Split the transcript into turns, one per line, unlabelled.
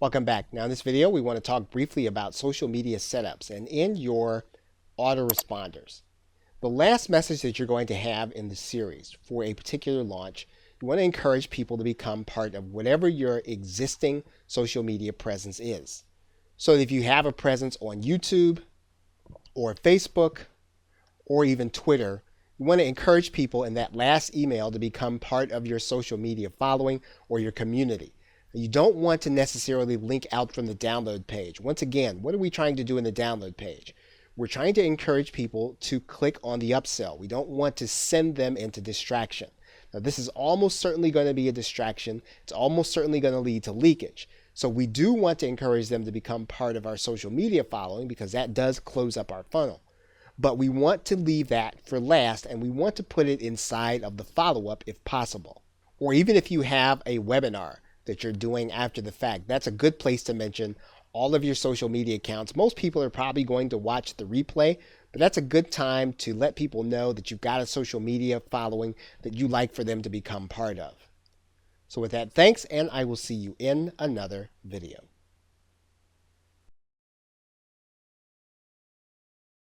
Welcome back. Now in this video, we want to talk briefly about social media setups and in your autoresponders. The last message that you're going to have in the series for a particular launch, you want to encourage people to become part of whatever your existing social media presence is. So if you have a presence on YouTube or Facebook or even Twitter, you want to encourage people in that last email to become part of your social media following or your community. You don't want to necessarily link out from the download page. Once again, what are we trying to do in the download page? We're trying to encourage people to click on the upsell. We don't want to send them into distraction. Now, this is almost certainly going to be a distraction. It's almost certainly going to lead to leakage. So we do want to encourage them to become part of our social media following because that does close up our funnel. But we want to leave that for last, and we want to put it inside of the follow-up if possible. Or even if you have a webinar that you're doing after the fact, that's a good place to mention all of your social media accounts. Most people are probably going to watch the replay, but that's a good time to let people know that you've got a social media following that you like for them to become part of. So with that, thanks, and I will see you in another video.